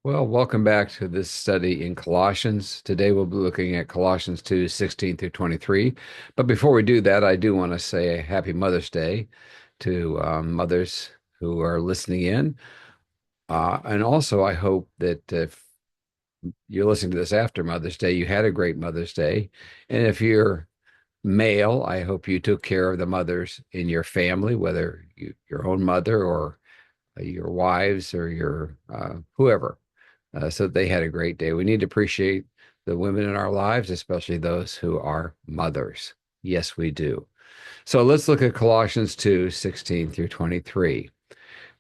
Well, welcome back to this study in Colossians. Today we'll be looking at Colossians 2, 16 through 23. But before we do that, I do want to say a happy Mother's Day to mothers who are listening in. And also, I hope that if you're listening to this after Mother's Day, you had a great Mother's Day. And if you're male, I hope you took care of the mothers in your family, whether your own mother or your wives or your whoever. So they had a great day. We need to appreciate the women in our lives, especially those who are mothers. Yes, we do. So let's look at Colossians 2, 16 through 23.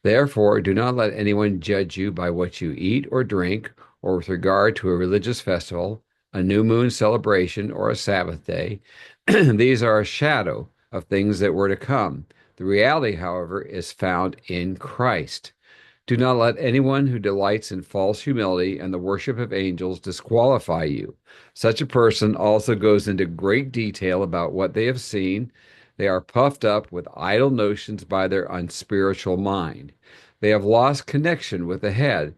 Therefore, do not let anyone judge you by what you eat or drink, or with regard to a religious festival, a new moon celebration, or a Sabbath day. These are a shadow of things that were to come. The reality, however, is found in Christ. Do not let anyone who delights in false humility and the worship of angels disqualify you. Such a person also goes into great detail about what they have seen. They are puffed up with idle notions by their unspiritual mind. They have lost connection with the head,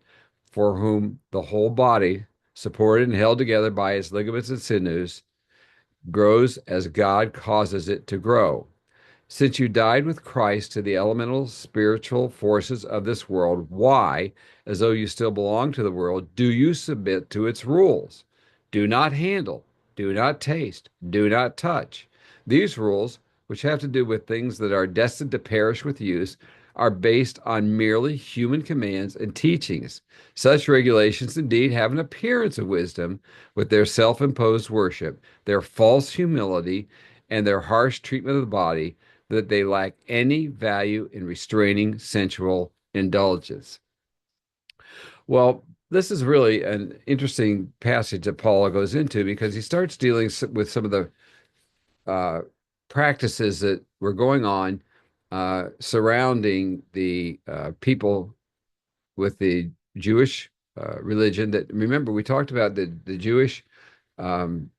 for whom the whole body, supported and held together by its ligaments and sinews, grows as God causes it to grow. Since you died with Christ to the elemental spiritual forces of this world, why, as though you still belong to the world, do you submit to its rules? Do not handle, do not taste, do not touch. These rules, which have to do with things that are destined to perish with use, are based on merely human commands and teachings. Such regulations indeed have an appearance of wisdom with their self imposed worship, their false humility, and their harsh treatment of the body, that they lack any value in restraining sensual indulgence. Well, this is really an interesting passage that Paul goes into because he starts dealing with some of the uh, practices that were going on surrounding the people with the Jewish religion. That remember we talked about the Jewish, um,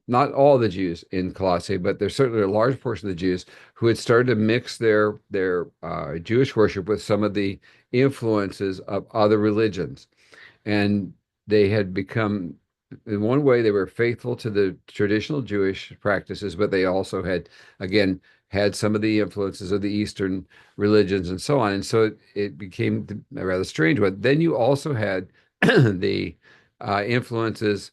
not all the Jews in Colossae, but there's certainly a large portion of the Jews who had started to mix their Jewish worship with some of the influences of other religions, and they had become, in one way, they were faithful to the traditional Jewish practices, but they also had, again, had some of the influences of the Eastern religions and so on. And so it became a rather strange one. Then you also had the influences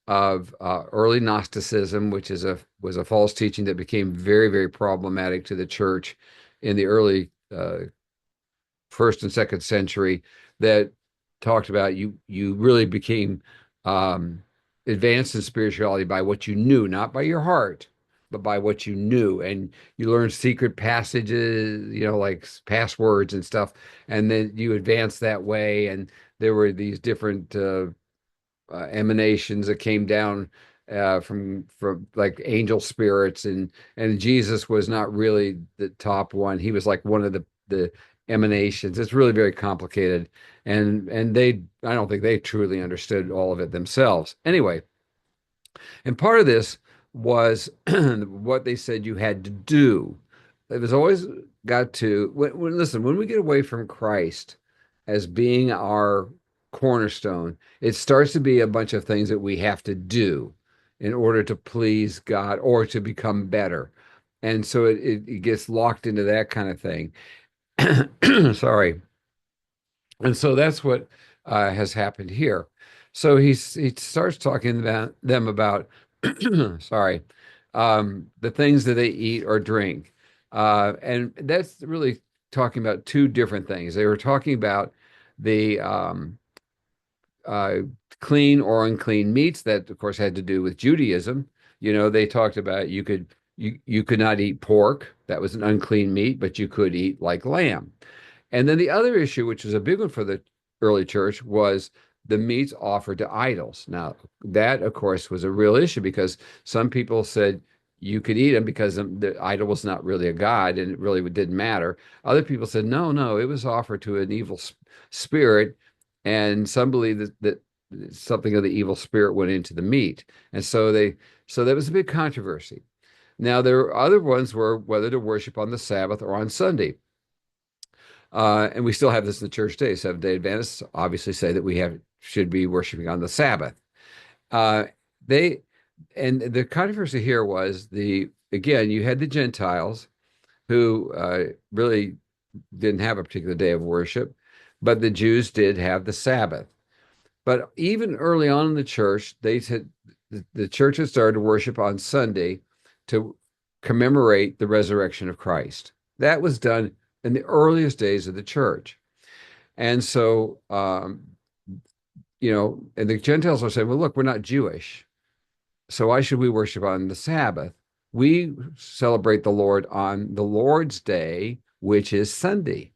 of early Gnosticism, which was a false teaching that became very, very problematic to the church in the early first and second century, that talked about you really became um, advanced in spirituality by what you knew, not by your heart, but by what you knew, and you learned secret passages, like passwords and stuff, and then you advanced that way. And there were these different emanations that came down from like angel spirits, and Jesus was not really the top one. He was like one of the emanations. It's really very complicated, and they I don't think they truly understood all of it themselves. Anyway, and part of this was what they said you had to do. It was always got to listen, when we get away from Christ as being our cornerstone, it starts to be a bunch of things that we have to do in order to please God or to become better. And so it gets locked into that kind of thing. Sorry. And so that's what has happened here. So he starts talking about them about sorry, the things that they eat or drink, and that's really talking about two different things. They were talking about the uh, clean or unclean meats that, of course, had to do with Judaism. They talked about you could not eat pork; that was an unclean meat, but you could eat like lamb. And then the other issue, which was a big one for the early church, was the meats offered to idols. Now, that, of course, was a real issue because some people said you could eat them because the idol was not really a god and it really didn't matter. Other people said, no, no, it was offered to an evil spirit. And some believe that something of the evil spirit went into the meat. And so that was a big controversy. Now, there are other ones were whether to worship on the Sabbath or on Sunday. And we still have this in the church today. Seventh-day Adventists obviously say that we have should be worshiping on the Sabbath. Uh, they and the controversy here was again, you had the Gentiles who really didn't have a particular day of worship, but the Jews did have the Sabbath. But even early on in the church, they said the church had started to worship on Sunday to commemorate the resurrection of Christ. That was done in the earliest days of the church. And so, and the Gentiles are saying, well, look, we're not Jewish. So why should we worship on the Sabbath? We celebrate the Lord on the Lord's day, which is Sunday.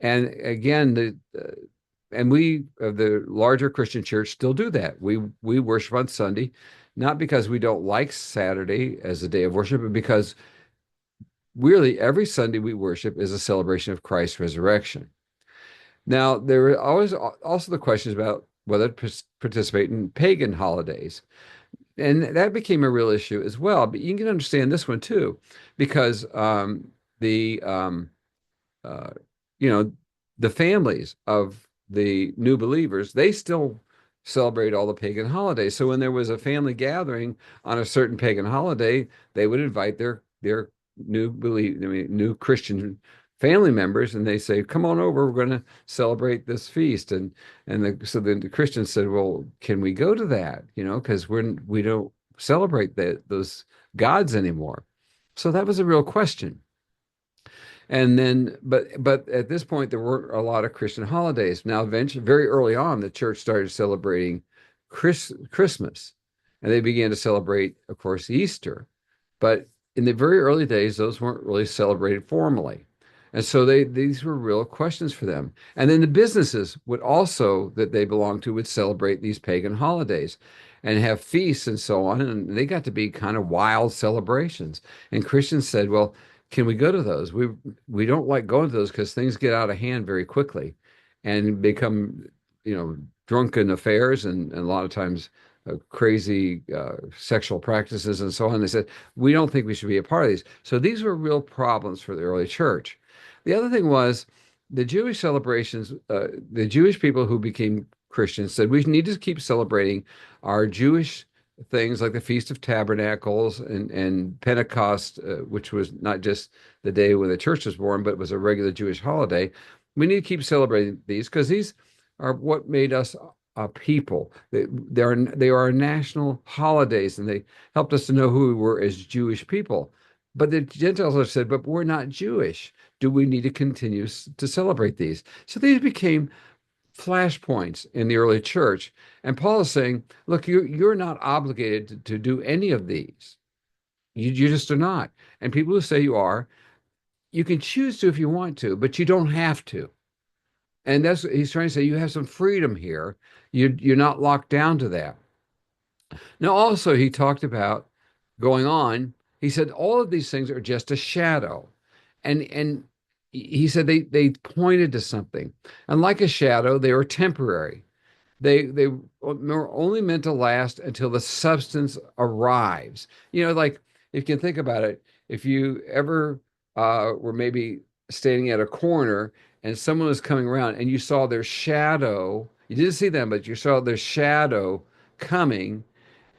And again, and we the larger Christian church still do that. We worship on Sunday, not because we don't like Saturday as a day of worship, but because really every Sunday we worship is a celebration of Christ's resurrection. Now, there are always also the questions about whether to participate in pagan holidays. And that became a real issue as well. But you can understand this one too, because the uh, you know the families of the new believers, they still celebrate all the pagan holidays. So when there was a family gathering on a certain pagan holiday, they would invite their new Christian family members, and they say, "Come on over. We're going to celebrate this feast." So then the Christians said, "Well, can we go to that? Because we don't celebrate those gods anymore." So that was a real question. And then, but at this point, there weren't a lot of Christian holidays. Now, eventually, very early on, the church started celebrating Christmas, and they began to celebrate, of course, Easter. But in the very early days, those weren't really celebrated formally. And so these were real questions for them. And then the businesses would also, that they belonged to, would celebrate these pagan holidays and have feasts and so on. And they got to be kind of wild celebrations. And Christians said, well, can we go to those? We don't like going to those because things get out of hand very quickly and become, drunken affairs and a lot of times crazy sexual practices and so on. They said, we don't think we should be a part of these. So these were real problems for the early church. The other thing was the Jewish celebrations, the Jewish people who became Christians said, we need to keep celebrating our Jewish things like the Feast of Tabernacles and Pentecost, which was not just the day when the church was born, but it was a regular Jewish holiday. We need to keep celebrating these because these are what made us a people. They are national holidays, and they helped us to know who we were as Jewish people. But the Gentiles have said, but we're not Jewish. Do we need to continue to celebrate these? So these became flashpoints in the early church. And Paul is saying, look, you're not obligated to do any of these. You just are not. And people who say you are, you can choose to if you want to, but you don't have to. And that's he's trying to say, you have some freedom here. You're not locked down to that. Now, also, he talked about going on. He said all of these things are just a shadow. And he said they pointed to something. And like a shadow, they were temporary. They were only meant to last until the substance arrives. Like if you can think about it, if you ever were maybe standing at a corner and someone was coming around and you saw their shadow, you didn't see them, but you saw their shadow coming,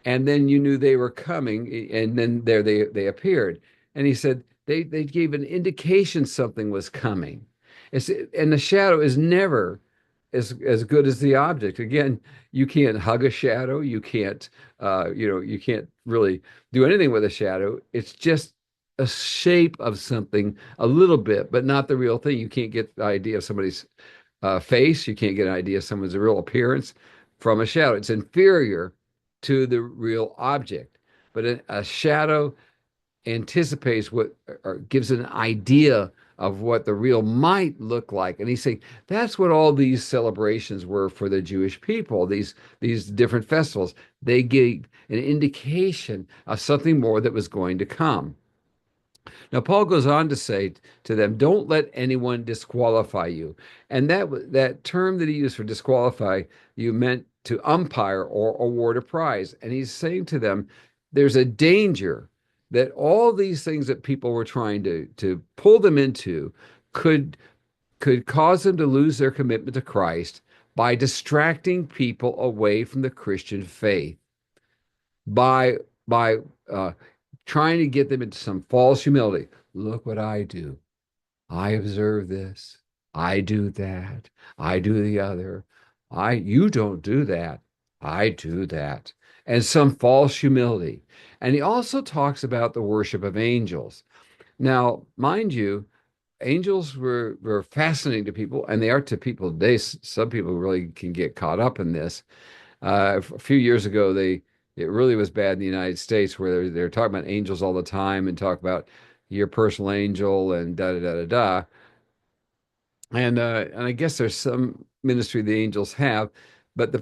and then you knew they were coming, and then there they appeared. And he said they gave an indication something was coming. And the shadow is never as good as the object. Again, you can't hug a shadow. You can't you can't really do anything with a shadow. It's just a shape of something a little bit, but not the real thing. You can't get the idea of somebody's face. You can't get an idea of someone's real appearance from a shadow. It's inferior to the real object. But a shadow anticipates what, or gives an idea of what the real might look like. And he's saying that's what all these celebrations were for the Jewish people, these different festivals. They gave an indication of something more that was going to come. Now, Paul goes on to say to them, don't let anyone disqualify you. And that term that he used for disqualify, you meant to umpire or award a prize. And he's saying to them, there's a danger that all these things that people were trying to pull them into could cause them to lose their commitment to Christ by distracting people away from the Christian faith, by by uh, trying to get them into some false humility. Look what I do. I observe this. I do that. I do the other. You don't do that. I do that. And some false humility. And he also talks about the worship of angels. Now, mind you, angels were fascinating to people, and they are to people today. Some people really can get caught up in this. A few years ago, it really was bad in the United States where they're talking about angels all the time and talk about your personal angel and da da da da da. And I guess there's some ministry the angels have, but the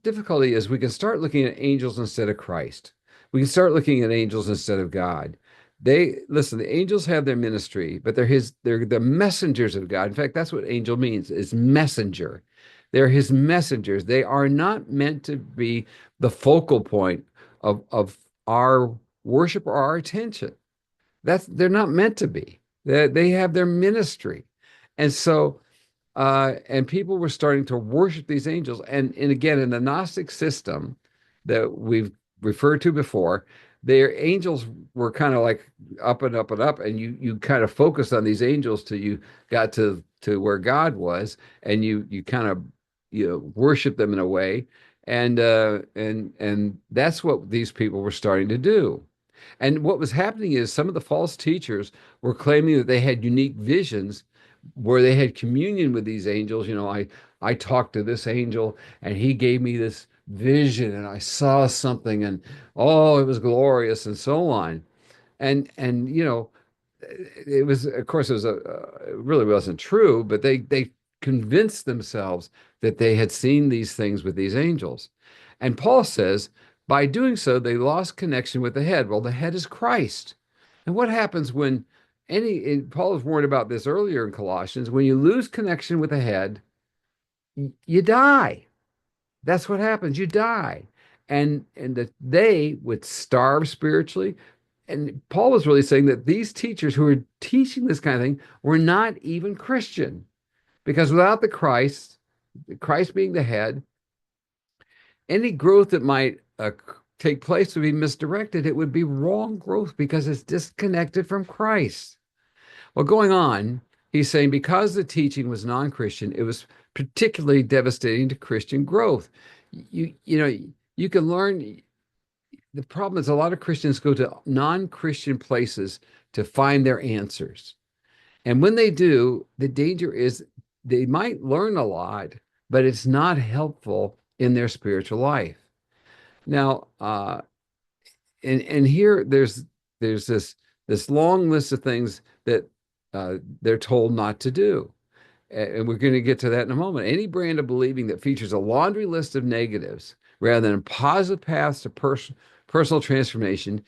difficulty is we can start looking at angels instead of Christ. We can start looking at angels instead of God. They listen, the angels have their ministry, but they're the messengers of God. In fact, that's what angel means, is messenger. They're his messengers. They are not meant to be the focal point of our worship or our attention. They're not meant to be. They have their ministry. And so, and people were starting to worship these angels. And again, in the Gnostic system that we've referred to before, their angels were kind of like up and up and up, and you kind of focused on these angels till you got to where God was, and you kind of worship them in a way, and that's what these people were starting to do. And what was happening is some of the false teachers were claiming that they had unique visions where they had communion with these angels. I talked to this angel and he gave me this vision and I saw something and oh, it was glorious and so on. And it was, of course, it really wasn't true, but they convinced themselves that they had seen these things with these angels. And Paul says, by doing so, they lost connection with the head. Well, the head is Christ. And what happens when Paul was warned about this earlier in Colossians, when you lose connection with the head, you die. That's what happens. You die. And that they would starve spiritually. And Paul was really saying that these teachers who were teaching this kind of thing were not even Christian. Because without Christ being the head, any growth that might take place would be misdirected. It would be wrong growth because it's disconnected from Christ. Well, going on, he's saying because the teaching was non-Christian, it was particularly devastating to Christian growth. You can learn. The problem is a lot of Christians go to non-Christian places to find their answers. And when they do, the danger is they might learn a lot, but it's not helpful in their spiritual life. Now, and here there's this long list of things that they're told not to do. And we're going to get to that in a moment. Any brand of believing that features a laundry list of negatives rather than positive paths to personal transformation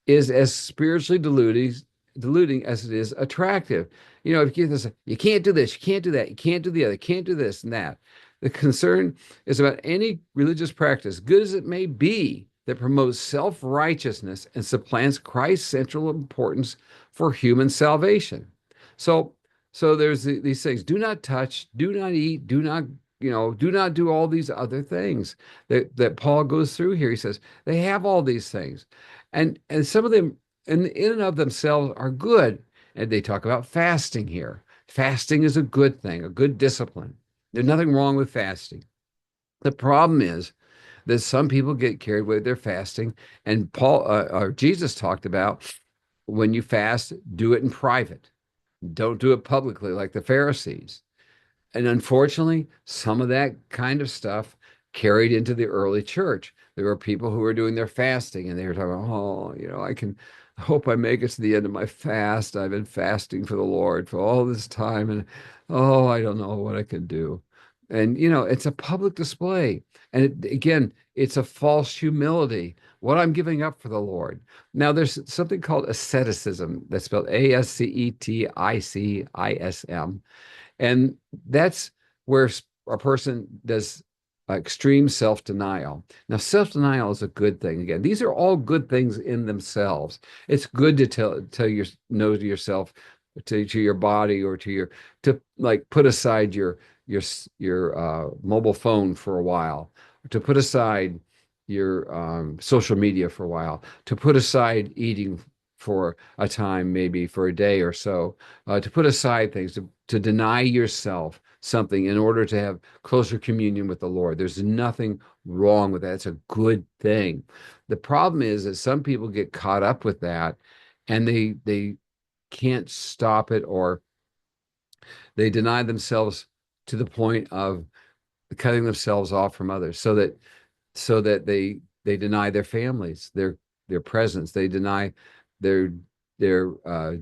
is as spiritually diluting as it is attractive. If you get this, you can't do this, you can't do that, you can't do the other, you can't do this and that. The concern is about any religious practice, good as it may be, that promotes self-righteousness and supplants Christ's central importance for human salvation. So there's these things: do not touch, do not eat, do not do all these other things that Paul goes through here. He says they have all these things, and some of them in and of themselves are good. And they talk about fasting here. Fasting is a good thing, a good discipline. There's nothing wrong with fasting. The problem is that some people get carried away with their fasting, and Jesus talked about when you fast, do it in private. Don't do it publicly like the Pharisees. And unfortunately, some of that kind of stuff carried into the early church. There were people who were doing their fasting and they were talking, I hope I make it to the end of my fast. I've been fasting for the Lord for all this time. And I don't know what I can do. And, it's a public display. And again, it's a false humility. What I'm giving up for the Lord. Now, there's something called asceticism that's spelled Asceticism. And that's where a person does extreme self-denial. Now, self-denial is a good thing. Again, these are all good things in themselves. It's good to know to yourself to your body or to like put aside your mobile phone for a while, to put aside your social media for a while, to put aside eating for a time, maybe for a day or so, to put aside things, to deny yourself something in order to have closer communion with the Lord. There's nothing wrong with that. It's a good thing. The problem is that some people get caught up with that and they can't stop it, or they deny themselves to the point of cutting themselves off from others, so that they deny their families, their presence. They deny their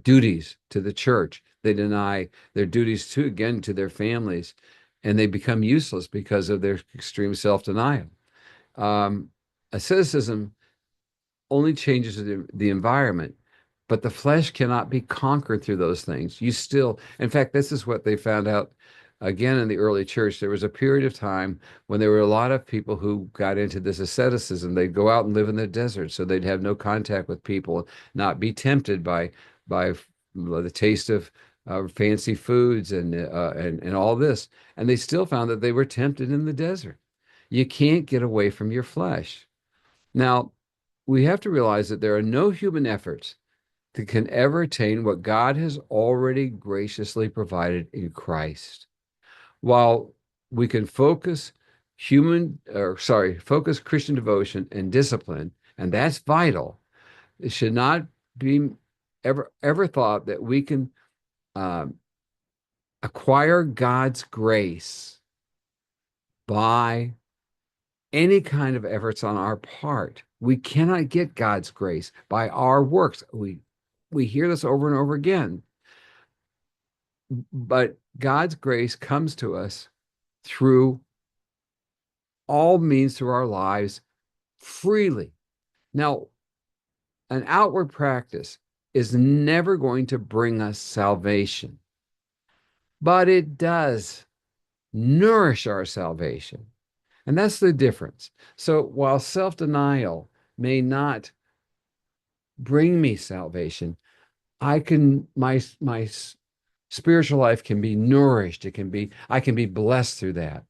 duties to the church. They deny their duties to their families, and they become useless because of their extreme self-denial. Asceticism only changes the environment, but the flesh cannot be conquered through those things. You still, in fact, this is what they found out again in the early church. There was a period of time when there were a lot of people who got into this asceticism. They'd go out and live in the desert, so they'd have no contact with people, not be tempted by the taste of fancy foods and all this. And they still found that they were tempted in the desert. You can't get away from your flesh. Now, we have to realize that there are no human efforts that can ever attain what God has already graciously provided in Christ. While we can focus Christian devotion and discipline, and that's vital, it should not be ever thought that we can uh, acquire God's grace by any kind of efforts on our part. We cannot get God's grace by our works. We hear this over and over again. But God's grace comes to us through all means through our lives freely. Now, an outward practice is never going to bring us salvation, but it does nourish our salvation. And that's the difference. So while self-denial may not bring me salvation, my spiritual life can be nourished. I can be blessed through that.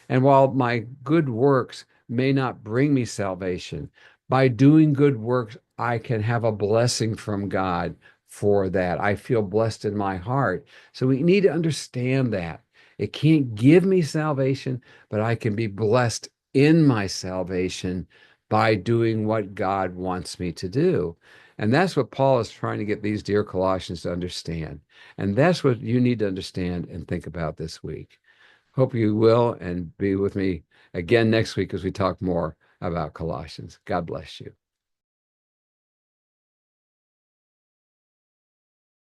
And while my good works may not bring me salvation, by doing good works, I can have a blessing from God for that. I feel blessed in my heart. So we need to understand that. It can't give me salvation, but I can be blessed in my salvation by doing what God wants me to do. And that's what Paul is trying to get these dear Colossians to understand. And that's what you need to understand and think about this week. Hope you will, and be with me again next week as we talk more about Colossians. God bless you.